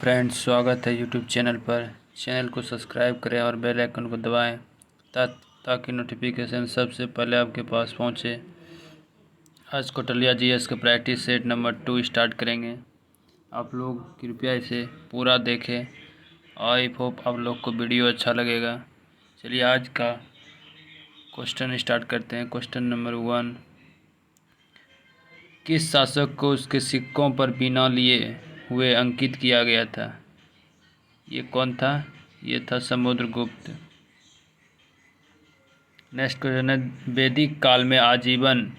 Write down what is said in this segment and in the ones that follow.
Friends, स्वागत है YouTube channel पर। चैनल को सब्सक्राइब करें और बेल आइकन को दबाएं ताकि नोटिफिकेशन सबसे पहले आपके पास पहुंचे। आज कौटिल्य जीएस का प्रैक्टिस सेट नंबर 2 स्टार्ट करेंगे। आप लोग कृपया इसे पूरा देखें। आई होप आप लोग को वीडियो अच्छा लगेगा। चलिए आज का क्वेश्चन स्टार्ट करते हैं। क्वेश्चन नंबर 1, किस शासक को उसके सिक्कों पर बिना लिए हुए अंकित किया गया था? ये कौन था? ये था समुद्रगुप्त। नेक्स्ट क्वेश्चन है, वैदिक काल में आजीवन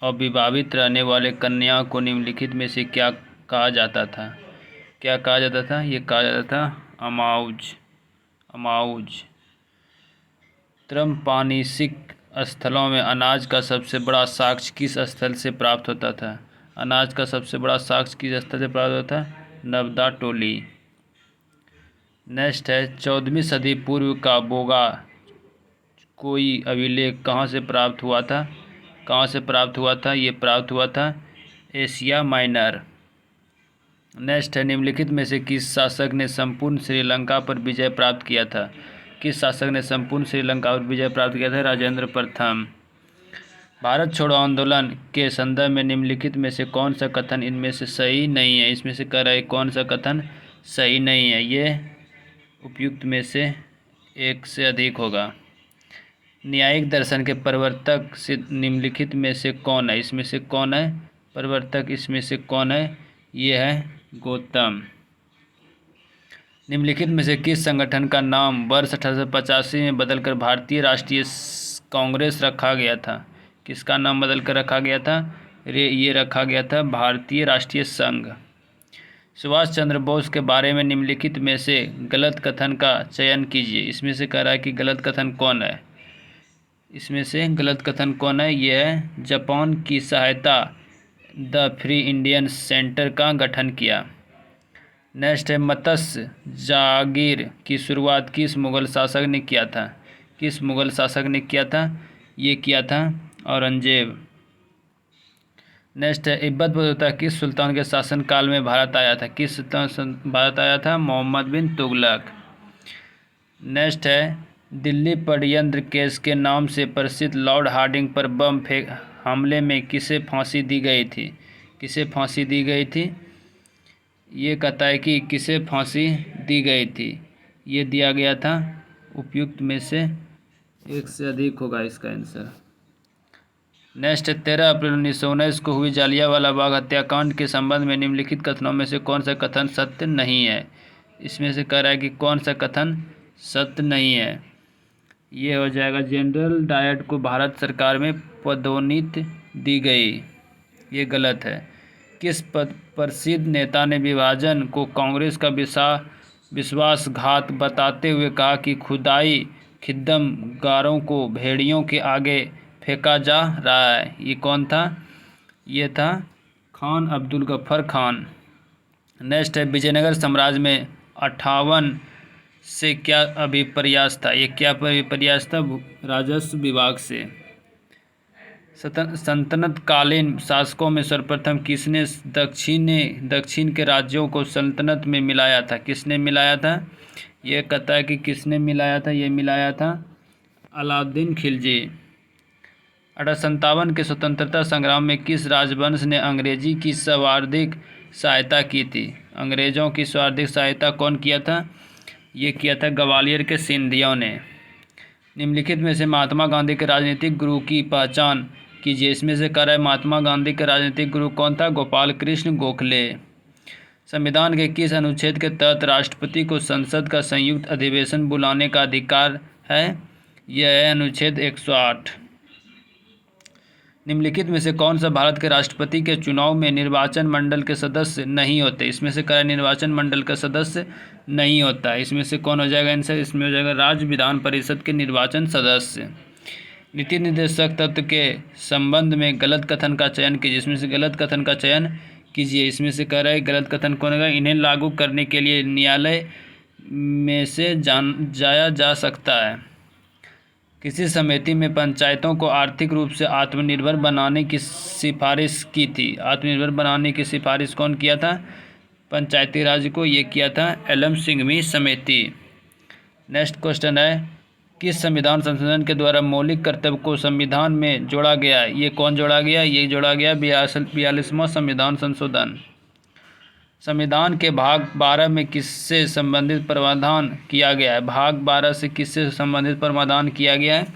अविवाहित रहने वाले कन्या को निम्नलिखित में से क्या कहा जाता था? क्या कहा जाता था? ये कहा जाता था अमाउज। त्रमपानीसिक स्थलों में अनाज का सबसे बड़ा साक्ष्य किस स्थल से प्राप्त होता था? अनाज का सबसे बड़ा साक्ष्य किस स्थल से प्राप्त होता था? नवदा टोली। नेक्स्ट है, 14वीं सदी पूर्व का बोगा कोई अभिलेख कहाँ से प्राप्त हुआ था? ये प्राप्त हुआ था एशिया माइनर। नेक्स्ट है, निम्नलिखित में से किस शासक ने संपूर्ण श्रीलंका पर विजय प्राप्त किया था? राजेंद्र प्रथम। भारत छोड़ो आंदोलन के संदर्भ में निम्नलिखित में से कौन सा कथन इनमें से सही नहीं है? इसमें से कह रहा है कौन सा कथन सही नहीं है? ये उपयुक्त में से एक से अधिक होगा। न्यायिक दर्शन के प्रवर्तक से निम्नलिखित में से कौन है? इसमें से कौन है प्रवर्तक? इसमें से कौन है? ये है गौतम। निम्नलिखित में से किस संगठन का नाम वर्ष 1885 में बदलकर भारतीय राष्ट्रीय कांग्रेस रखा गया था? किसका नाम बदलकर रखा गया था? ये रखा गया था भारतीय राष्ट्रीय संघ। सुभाष चंद्र बोस के बारे में निम्नलिखित में से गलत कथन का चयन कीजिए। इसमें से कह रहा है कि गलत कथन कौन है? इसमें से गलत कथन कौन है? यह है जापान की सहायता द फ्री इंडियन सेंटर का गठन किया। नेक्स्ट है, मत्स्य जागीर की शुरुआत किस मुगल शासक ने किया था? ये किया था औरंगजेब। नेक्स्ट है, इब्बत बतूता किस सुल्तान के शासनकाल में भारत आया था? भारत आया था? मोहम्मद बिन तुगलक। नेक्स्ट है, दिल्ली षड्यंत्र केस के नाम से प्रसिद्ध लॉर्ड हार्डिंग पर बम फेंक हमले में किसे फांसी दी गई थी? ये कहता है कि किसे फांसी दी गई थी? ये दिया गया था उपयुक्त में से एक से अधिक होगा इसका आंसर। नेक्स्ट है, 13 अप्रैल 1919 को हुई जालियांवाला बाग हत्याकांड के संबंध में निम्नलिखित कथनों में से कौन सा कथन सत्य नहीं है? इसमें से कह रहा है कि कौन सा कथन सत्य नहीं है? ये हो जाएगा जनरल डायर को भारत सरकार में पदोन्नति दी गई। ये गलत है। किस प्रसिद्ध नेता ने विभाजन को कांग्रेस का विश्वासघात बताते हुए कहा कि खुदाई खिद्दम गारों को भेड़ियों के आगे फेंका जा रहा है? ये कौन था? ये था खान अब्दुल गफ्फार खान। नेक्स्ट है, विजयनगर साम्राज्य में 58 से क्या अभिप्रयास था? ये क्या अभिप्रयास था? राजस्व विभाग से। सल्तनत कालीन शासकों में सर्वप्रथम किसने दक्षिण के राज्यों को सल्तनत में मिलाया था? किसने मिलाया था? ये कहता है कि किसने मिलाया था? ये मिलाया था अलाउद्दीन खिलजी। 1857 के स्वतंत्रता संग्राम में किस राजवंश ने अंग्रेजी की सर्वाधिक सहायता की थी? अंग्रेजों की सर्वाधिक सहायता कौन किया था? ये किया था ग्वालियर के सिंधियों ने। निम्नलिखित में से महात्मा गांधी के राजनीतिक गुरु की पहचान कीजिए। इसमें से कह रहा है महात्मा गांधी के राजनीतिक गुरु कौन था? गोपाल कृष्ण गोखले। संविधान के किस अनुच्छेद के तहत राष्ट्रपति को संसद का संयुक्त अधिवेशन बुलाने का अधिकार है? यह है अनुच्छेद 108। निम्नलिखित में से कौन सा भारत के राष्ट्रपति के चुनाव में निर्वाचन मंडल के सदस्य नहीं होते? इसमें से कह रहा है निर्वाचन मंडल का सदस्य नहीं होता है। इसमें से कौन हो जाएगा आंसर? इसमें हो जाएगा राज्य विधान परिषद के निर्वाचन सदस्य। नीति निर्देशक तत्व के संबंध में गलत कथन का चयन कीजिए। इसमें से गलत कथन का चयन कीजिए। इसमें से कह रहा है गलत कथन कौन होगा? इन्हें लागू करने के लिए न्यायालय में से जाया जा सकता है। किसी समिति में पंचायतों को आर्थिक रूप से आत्मनिर्भर बनाने की सिफारिश की थी? आत्मनिर्भर बनाने की सिफारिश कौन किया था? पंचायती राज को, ये किया था एलएम सिंघवी समिति। नेक्स्ट क्वेश्चन है, किस संविधान संशोधन के द्वारा मौलिक कर्तव्य को संविधान में जोड़ा गया? ये कौन जोड़ा गया? ये जोड़ा गया 42वां संविधान संशोधन। संविधान के भाग 12 में किससे संबंधित प्रावधान किया गया है? भाग 12 से किससे संबंधित प्रावधान किया गया है?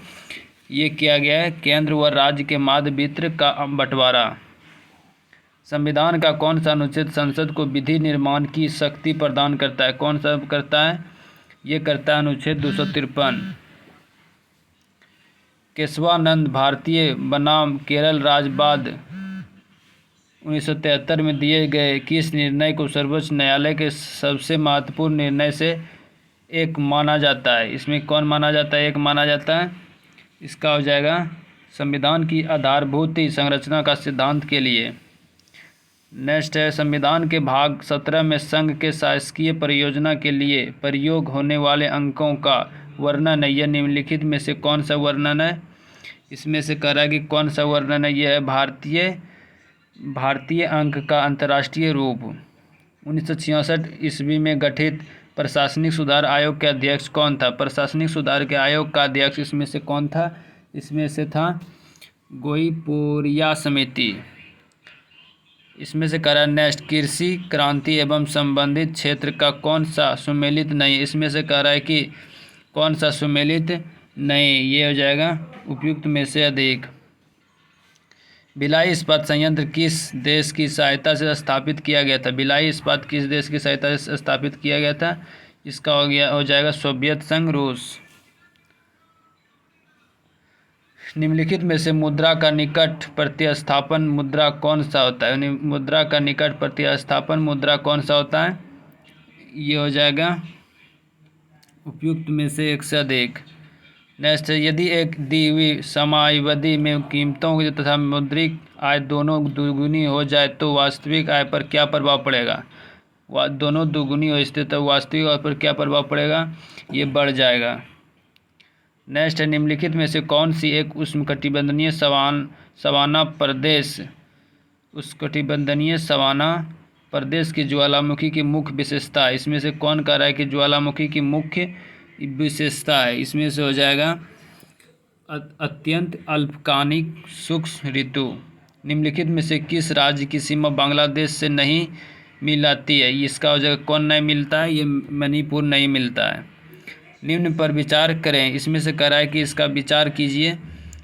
ये किया गया है केंद्र व राज्य के माध्य वित्त का बंटवारा। संविधान का कौन सा अनुच्छेद संसद को विधि निर्माण की शक्ति प्रदान करता है? कौन सा करता है? ये करता है अनुच्छेद 253। केशवानंद भारतीय बनाम केरल राज्य बाद 1973 में दिए गए किस निर्णय को सर्वोच्च न्यायालय के सबसे महत्वपूर्ण निर्णय से एक माना जाता है? इसमें कौन माना जाता है? एक माना जाता है। इसका हो जाएगा संविधान की आधारभूत संरचना का सिद्धांत के लिए। नेक्स्ट है, संविधान के भाग 17 में संघ के शासकीय परियोजना के लिए प्रयोग होने वाले अंकों का वर्णन है। यह निम्नलिखित में से कौन सा वर्णन है? इसमें से कह रहा है कि कौन सा वर्णन है? यह है भारतीय अंक का अंतर्राष्ट्रीय रूप। 1966 ईस्वी में गठित प्रशासनिक सुधार आयोग के अध्यक्ष कौन था? प्रशासनिक सुधार के आयोग का अध्यक्ष इसमें से कौन था? इसमें से था गोईपोरिया समिति। इसमें से कह रहा है नेक्स्ट, कृषि क्रांति एवं संबंधित क्षेत्र का कौन सा सुमेलित नहीं है? इसमें से कह रहा है कि कौन सा सुमेलित नहीं? ये हो जाएगा उपयुक्त में से अधिक। भिलाई इस्पात संयंत्र किस देश की सहायता से स्थापित किया गया था? भिलाई इस्पात किस देश की सहायता से स्थापित किया गया था? इसका हो जाएगा सोवियत संघ, रूस। निम्नलिखित में से मुद्रा का निकट प्रतिस्थापन मुद्रा कौन सा होता है? मुद्रा का निकट प्रतिस्थापन मुद्रा कौन सा होता है? ये हो जाएगा उपयुक्त में से एक से अधिक। नेक्स्ट, यदि एक दी हुई समयावधि में कीमतों की तथा मौद्रिक आय दोनों दुगुनी हो जाए तो वास्तविक आय पर क्या प्रभाव पड़ेगा? दोनों दुगुनी हो स्थिति तो वास्तविक आय पर क्या प्रभाव पड़ेगा? ये बढ़ जाएगा। नेक्स्ट है, निम्नलिखित में से कौन सी एक उष्णकटिबंधीय सवाना प्रदेश की ज्वालामुखी की मुख्य विशेषता है? इसमें से कौन कह रहा है कि ज्वालामुखी की मुख्य विशेषता है? इसमें से हो जाएगा अत्यंत अल्पकालिक शुष्क ऋतु। निम्नलिखित में से किस राज्य की सीमा बांग्लादेश से नहीं मिलाती है? इसका हो जाएगा कौन नहीं मिलता है? ये मणिपुर नहीं मिलता है। निम्न पर विचार करें। इसमें से कह रहा है कि इसका विचार कीजिए।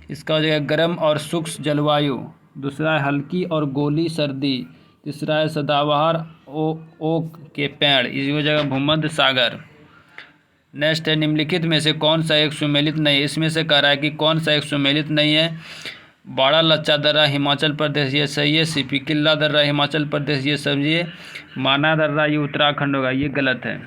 इसका हो जाएगा गर्म और शुष्क जलवायु, दूसरा है हल्की और गोली सर्दी, तीसरा है सदाबहार ओक के पेड़, इसी हो जाएगा भूमध्य सागर। नेक्स्ट है, निम्नलिखित में से कौन सा एक सुमेलित नहीं है? इसमें से कह रहा है कि कौन सा एक सुमेलित नहीं है? बाड़ा लच्चा दर्रा हिमाचल प्रदेश ये सही है, सीपी किला दर्रा हिमाचल प्रदेश ये सही है, माना दर्रा ये उत्तराखंड होगा, ये गलत है।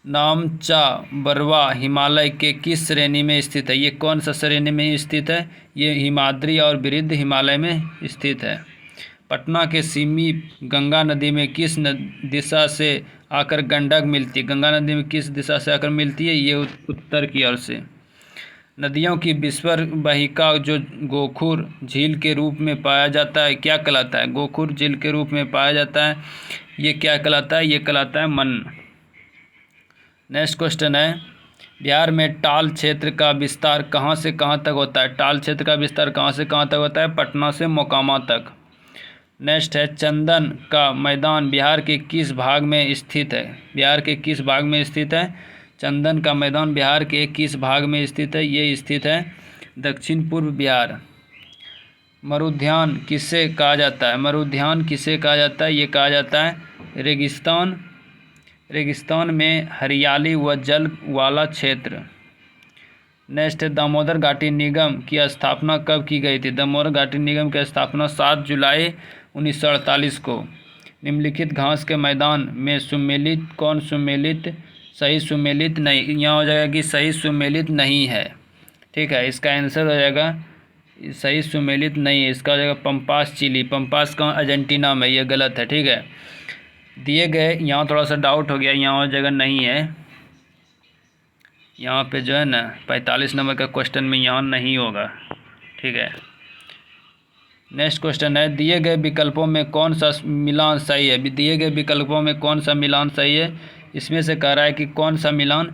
नामचा बरवा हिमालय के किस श्रेणी में स्थित है? ये कौन सा श्रेणी में स्थित है? ये हिमाद्री और वृद्ध हिमालय में स्थित है। पटना के समीप गंगा नदी में किस दिशा से आकर गंडक मिलती है? गंगा नदी में किस दिशा से आकर मिलती है? ये उत्तर की ओर से। नदियों की विश्वर वाहिका जो गोखुर झील के रूप में पाया जाता है क्या कहलाता है? गोखुर झील के रूप में पाया जाता है, ये क्या कहलाता है? ये कहलाता है मन। नेक्स्ट क्वेश्चन है, बिहार में टाल क्षेत्र का विस्तार कहाँ से कहाँ तक होता है? टाल क्षेत्र का विस्तार कहाँ से कहाँ तक होता है? पटना से मोकामा तक। नेक्स्ट है, चंदन का मैदान बिहार के किस भाग में स्थित है? बिहार के किस भाग में स्थित है? चंदन का मैदान बिहार के किस भाग में स्थित है? ये स्थित है दक्षिण पूर्व बिहार। मरुद्यान किसे कहा जाता है? मरुद्यान किसे कहा जाता है? ये कहा जाता है रेगिस्तान। रेगिस्तान में हरियाली व जल वाला क्षेत्र। नेक्स्ट है, दामोदर घाटी निगम की स्थापना कब की गई थी? दामोदर घाटी निगम की स्थापना 7 जुलाई 1948 को। निम्नलिखित घास के मैदान में सुमेलित कौन सुमेलित सही सुमेलित नहीं? यहाँ हो जाएगा कि सही सुमेलित नहीं है, ठीक है। इसका आंसर हो जाएगा सही सुमेलित नहीं है, इसका हो जाएगा पंपास चिली। पंपास कहाँ? अर्जेंटीना में, ये गलत है, ठीक है। दिए गए, यहाँ थोड़ा सा डाउट हो गया, यहाँ और जगह नहीं है, यहाँ पे जो है ना 45 नंबर का क्वेश्चन में यहाँ नहीं होगा, ठीक है। नेक्स्ट क्वेश्चन है, दिए गए विकल्पों में कौन सा मिलान सही है। दिए गए विकल्पों में कौन सा मिलान सही है, इसमें से कह रहा है कि कौन सा मिलान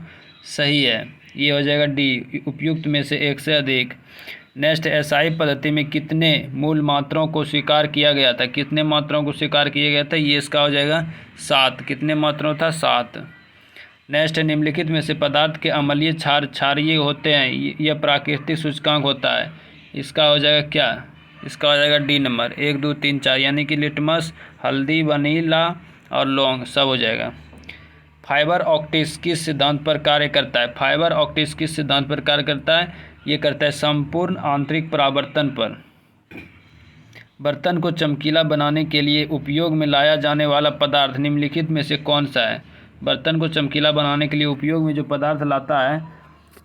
सही है। ये हो जाएगा डी, उपयुक्त में से एक से अधिक। नेक्स्ट, एसआई पद्धति में कितने मूल मात्राओं को स्वीकार किया गया था। कितने मात्राओं को स्वीकार किया गया था, ये इसका हो जाएगा 7। कितने मात्राओं था, 7। नेक्स्ट, निम्नलिखित में से पदार्थ के अम्लीय क्षारीय होते हैं, यह प्राकृतिक सूचकांक होता है। इसका हो जाएगा क्या, इसका हो जाएगा डी नंबर 1 2 3 4, यानी कि लिटमस, हल्दी, वनीला और लौंग सब हो जाएगा। फाइबर ऑप्टिक्स किस सिद्धांत पर कार्य करता है। फाइबर ऑप्टिक्स किस सिद्धांत पर कार्य करता है, ये करता है संपूर्ण आंतरिक परावर्तन पर। बर्तन को चमकीला बनाने के लिए उपयोग में लाया जाने वाला पदार्थ निम्नलिखित में से कौन सा है। बर्तन को चमकीला बनाने के लिए उपयोग में जो पदार्थ लाता है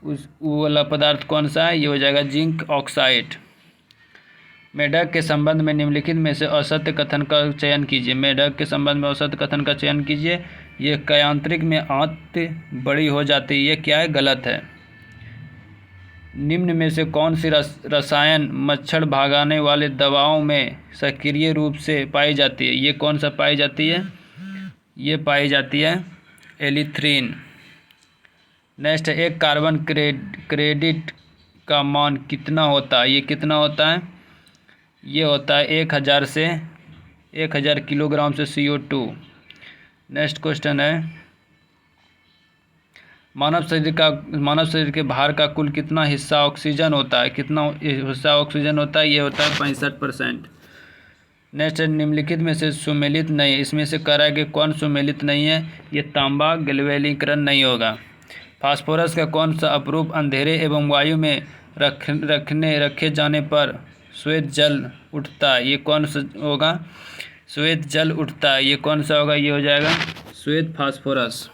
वो वाला पदार्थ कौन सा है, ये हो जाएगा जिंक ऑक्साइड। मेढक के संबंध में निम्नलिखित में से असत्य कथन का चयन कीजिए। मेढक के संबंध में असत्य कथन का चयन कीजिए। ये कयांत्रिक में आंत बड़ी हो जाती है, ये क्या है, गलत है। निम्न में से कौन सी रसायन मच्छर भगाने वाले दवाओं में सक्रिय रूप से पाई जाती है। ये कौन सा पाई जाती है, ये पाई जाती है एलिथ्रीन। नेक्स्ट, एक कार्बन क्रेडिट का मान कितना होता है। ये कितना होता है, ये होता है 1000 किलोग्राम से CO2। नेक्स्ट क्वेश्चन है, मानव शरीर के भार का कुल कितना हिस्सा ऑक्सीजन होता है। कितना हिस्सा ऑक्सीजन होता है, ये होता है 65%। नेक्स्ट, निम्नलिखित में से सुमेलित नहीं है। इसमें से कह रहा है कि कौन सुमेलित नहीं है, ये तांबा गैल्वेनीकरण नहीं होगा। फास्फोरस का कौन सा अपरूप अंधेरे एवं वायु में रखे जाने पर श्वेत जल उठता है। ये कौन सा होगा, श्वेत जल उठता है, ये कौन सा होगा, ये हो जाएगा श्वेत फास्फोरस।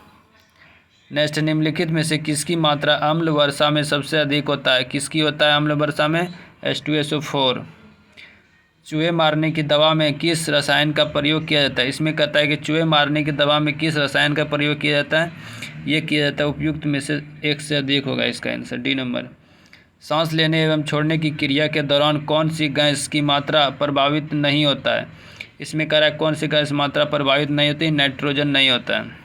नेक्स्ट, निम्नलिखित में से किसकी मात्रा अम्ल वर्षा में सबसे अधिक होता है। किसकी होता है अम्ल वर्षा में, H2SO4। चूहे मारने की दवा में किस रसायन का प्रयोग किया जाता है। इसमें कहता है कि चूहे मारने की दवा में किस रसायन का प्रयोग किया जाता है, ये किया जाता है उपयुक्त में से एक से अधिक होगा इसका आंसर डी नंबर। सांस लेने एवं छोड़ने की क्रिया के दौरान कौन सी गैस की मात्रा प्रभावित नहीं होता है। इसमें कह रहा है कौन सी गैस मात्रा प्रभावित नहीं होती, नाइट्रोजन नहीं होता है।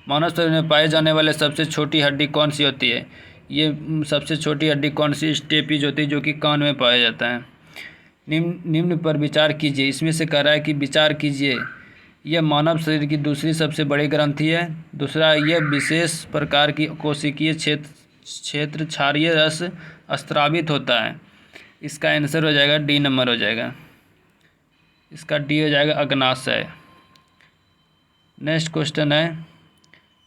मानव शरीर में पाए जाने वाले सबसे छोटी हड्डी कौन सी होती है। ये सबसे छोटी हड्डी कौन सी, स्टेपिज होती है, जो कि कान में पाया जाता है। निम्न पर विचार कीजिए। इसमें से कह रहा है कि विचार कीजिए, यह मानव शरीर की दूसरी सबसे बड़ी ग्रंथि है। दूसरा, यह विशेष प्रकार की कोशिकीय क्षेत्र क्षारीय रस स्त्रावित होता है। इसका आंसर हो जाएगा डी नंबर हो जाएगा, इसका डी हो जाएगा अग्नाशय। नेक्स्ट क्वेश्चन है,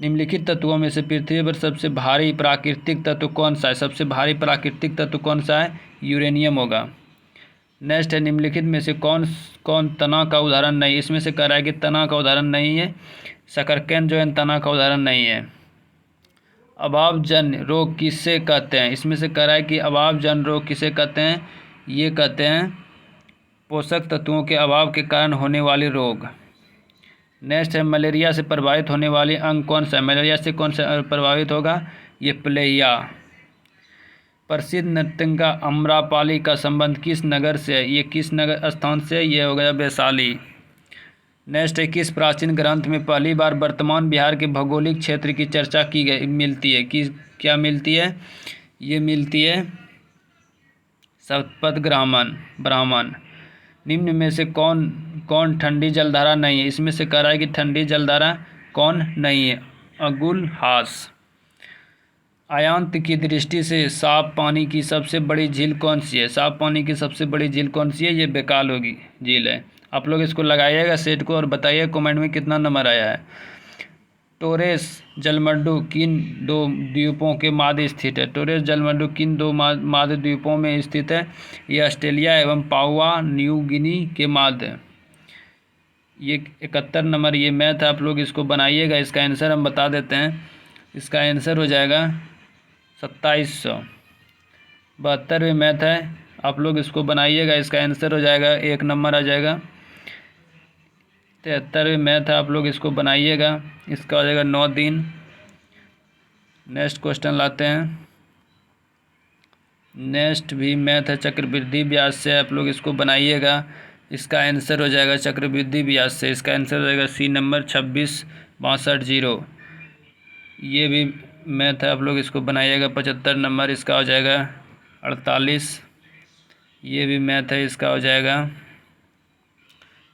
निम्नलिखित तत्वों में से पृथ्वी पर सबसे भारी प्राकृतिक तत्व कौन सा है। सबसे भारी प्राकृतिक तत्व कौन सा है, यूरेनियम होगा। नेक्स्ट है, निम्नलिखित में से कौन तना का उदाहरण नहीं। इसमें से कह रहा है कि तना का उदाहरण नहीं है, शकरकंद जो है तना का उदाहरण नहीं है। अभावजन्य रोग किसे कहते हैं। इसमें से कह रहा है कि अभावजन्य रोग किसे कहते हैं, ये कहते हैं पोषक तत्वों के अभाव के कारण होने वाले रोग। नेक्स्ट है, मलेरिया से प्रभावित होने वाली अंग कौन सा है। मलेरिया से कौन सा प्रभावित होगा, ये प्लेहिया। प्रसिद्ध नर्तकिका अम्रपाली का संबंध किस नगर से है। ये किस नगर स्थान से है, ये हो गया वैशाली। नेक्स्ट है, किस प्राचीन ग्रंथ में पहली बार वर्तमान बिहार के भौगोलिक क्षेत्र की चर्चा की गई मिलती है। किस क्या मिलती है, ये मिलती है शतपथ ब्राह्मण। निम्न में से कौन ठंडी जलधारा नहीं है। इसमें से कह रहा है कि ठंडी जलधारा कौन नहीं है, अगुलहास। आयांत की दृष्टि से साफ पानी की सबसे बड़ी झील कौन सी है। साफ पानी की सबसे बड़ी झील कौन सी है, ये बेकाल होगी झील है। आप लोग इसको लगाइएगा सेट को और बताइए कमेंट में कितना नंबर आया है। टोरेस जलमंडू किन दो द्वीपों के माध्य स्थित है। टोरेस जलमंडू किन दो माध्य द्वीपों में स्थित है, ये ऑस्ट्रेलिया एवं पापुआ न्यू गिनी के माध्य। ये 71 नंबर ये मैथ है, आप लोग इसको बनाइएगा। इसका आंसर हम बता देते हैं, इसका आंसर हो जाएगा 2700। 72वें मैथ है, आप लोग इसको बनाइएगा। इसका आंसर हो जाएगा 1 नंबर आ जाएगा। 73वें मैथ है, आप लोग इसको बनाइएगा। इसका हो जाएगा 9 दिन। नेक्स्ट क्वेश्चन लाते हैं, नेक्स्ट भी मैथ है, चक्रवृद्धि ब्याज से आप लोग इसको बनाइएगा। इसका आंसर हो जाएगा चक्रवृद्धि ब्याज से, इसका आंसर हो जाएगा सी नंबर 266260। ये भी मैथ है, आप लोग इसको बनाइएगा। 75 नंबर इसका हो जाएगा 48। ये भी मैथ है, इसका हो जाएगा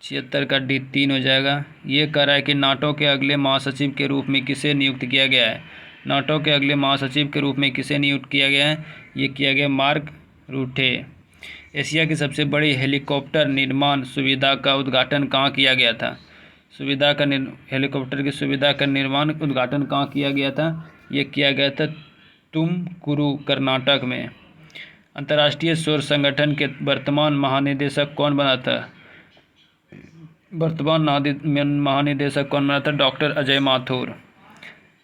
76 का डी 3 हो जाएगा। ये कह रहा है कि नाटो के अगले महासचिव के रूप में किसे नियुक्त किया गया है। नाटो के अगले महासचिव के रूप में किसे नियुक्त किया गया है, ये किया गया मार्क रूटे। एशिया की सबसे बड़ी हेलीकॉप्टर निर्माण सुविधा का उद्घाटन कहाँ किया गया था। हेलीकॉप्टर की सुविधा का निर्माण उद्घाटन कहाँ किया गया था, ये किया गया था तुमकुरू, कर्नाटक में। अंतर्राष्ट्रीय सौर संगठन के वर्तमान महानिदेशक कौन बना था। वर्तमान महानिदेशक कौन बना था, डॉक्टर अजय माथुर।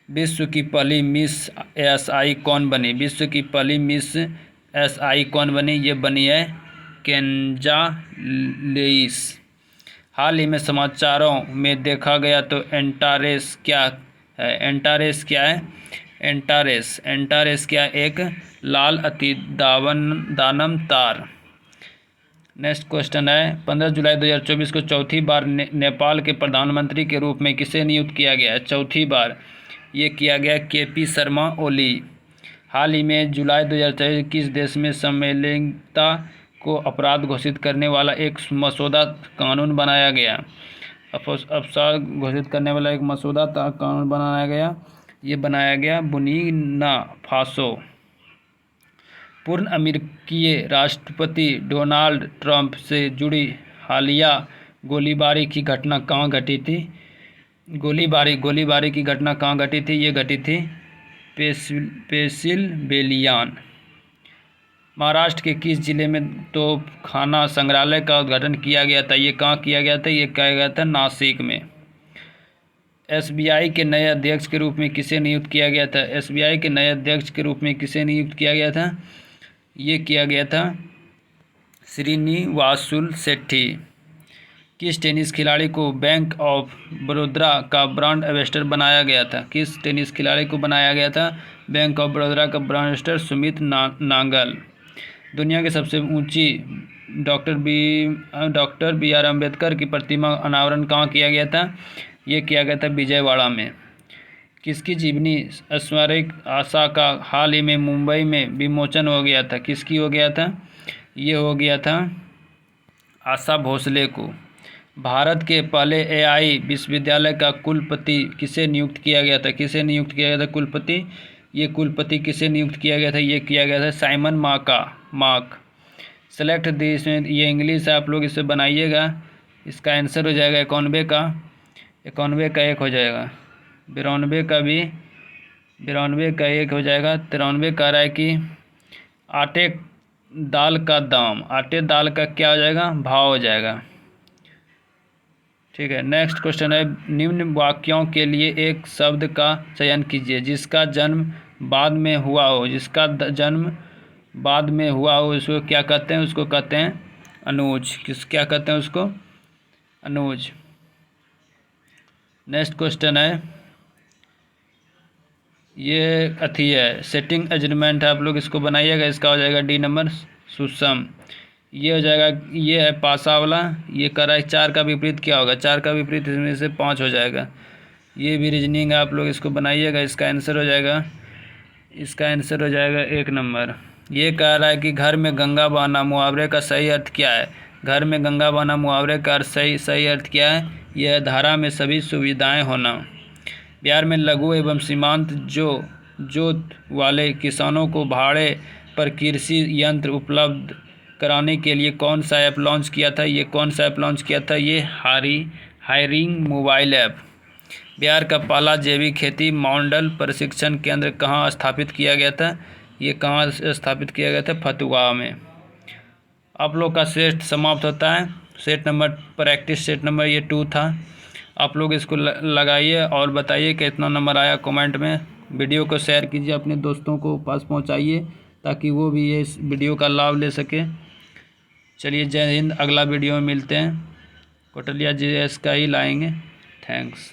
विश्व की पहली मिस एएसआई कौन बनी। विश्व की पहली मिस एएसआई कौन बनी, ये बनी है केंजा लेइस। हाल ही में समाचारों में देखा गया तो एंटारेस क्या है। एंटारेस क्या है, एंटारेस क्या, एक लाल अति दानम तार। नेक्स्ट क्वेश्चन है, 15 जुलाई 2024 को चौथी बार नेपाल के प्रधानमंत्री के रूप में किसे नियुक्त किया गया है। चौथी बार ये किया गया केपी शर्मा ओली। हाल ही में जुलाई 2024 किस देश में सम्मिलितता को अपराध घोषित करने वाला एक मसौदा कानून बनाया गया। अपराध घोषित करने वाला एक मसौदा कानून बनाया गया, ये बनाया गया बुर्किना फासो। पूर्व अमेरिकी राष्ट्रपति डोनाल्ड ट्रंप से जुड़ी हालिया गोलीबारी की घटना कहाँ घटी थी। गोलीबारी की घटना कहाँ घटी थी, ये घटी थी पेंसिल्वेनिया। महाराष्ट्र के किस जिले में तोपखाना संग्रहालय का उद्घाटन किया गया था, ये कहाँ किया गया था, ये किया गया था नासिक में। एसबीआई के नए अध्यक्ष के रूप में किसे नियुक्त किया गया था। एसबीआई के नए अध्यक्ष के रूप में किसे नियुक्त किया गया था, ये किया गया था श्रीनिवासुल शेट्टी। किस टेनिस खिलाड़ी को बैंक ऑफ बड़ौदा का ब्रांड एम्बेसडर बनाया गया था। किस टेनिस खिलाड़ी को बनाया गया था बैंक ऑफ बड़ौदा का ब्रांड एम्बेसडर, सुमित नागल। दुनिया की सबसे ऊंची डॉक्टर बी आर अम्बेडकर की प्रतिमा अनावरण कहाँ किया गया था, ये किया गया था विजयवाड़ा में। किसकी जीवनी ऐश्वर्य आशा का हाल ही में मुंबई में विमोचन हो गया था। किसकी हो गया था, ये हो गया था आशा भोसले को। भारत के पहले एआई विश्वविद्यालय का कुलपति किसे नियुक्त किया गया था। किसे नियुक्त किया गया था कुलपति, ये कुलपति किसे नियुक्त किया गया था, ये किया गया था साइमन मार्क। सेलेक्ट दी, इसमें ये इंग्लिश है, आप लोग इसे बनाइएगा। इसका आंसर हो जाएगा 91 का 1 हो जाएगा, 92 का भी 92 का 1 हो जाएगा। 93 कह रहा है कि आटे दाल का दाम, आटे दाल का क्या हो जाएगा, भाव हो जाएगा। ठीक है, नेक्स्ट क्वेश्चन है, निम्न वाक्यों के लिए एक शब्द का चयन कीजिए जिसका जन्म बाद में हुआ हो। जिसका जन्म बाद में हुआ हो उसको क्या कहते हैं, उसको कहते हैं अनुज। क्या कहते हैं उसको, अनुज। नेक्स्ट क्वेश्चन है, ये अथी है सेटिंग एजमेंट है, आप लोग इसको बनाइएगा। इसका हो जाएगा डी नंबर सुसम। ये हो जाएगा, ये है पासा वाला। ये कर रहा है 4 का विपरीत क्या होगा, 4 का विपरीत इसमें से 5 हो जाएगा। ये भी रीजनिंग है, आप लोग इसको बनाइएगा। इसका आंसर हो जाएगा 1 नंबर। ये कह रहा है कि घर में गंगा बहाना मुहावरे का सही अर्थ क्या है। घर में गंगा बहाना मुहावरे का सही अर्थ क्या है, यह धारा में सभी सुविधाएं होना। बिहार में लघु एवं सीमांत जोत वाले किसानों को भाड़े पर कृषि यंत्र उपलब्ध कराने के लिए कौन सा ऐप लॉन्च किया था। ये कौन सा ऐप लॉन्च किया था, ये हायरिंग मोबाइल ऐप। बिहार का पहला जैविक खेती मॉडल प्रशिक्षण केंद्र कहाँ स्थापित किया गया था। ये कहाँ स्थापित किया गया था, फतुहा में। आप लोग का सेट समाप्त होता है। Set number practice set number ये 2 था। आप लोग इसको लगाइए और बताइए कितना नंबर आया कमेंट में। वीडियो को शेयर कीजिए, अपने दोस्तों को पास पहुंचाइए ताकि वो भी ये इस वीडियो का लाभ ले सके। चलिए, जय हिंद। अगला वीडियो में मिलते हैं। कोटलिया जीएस का ही लाएंगे। थैंक्स।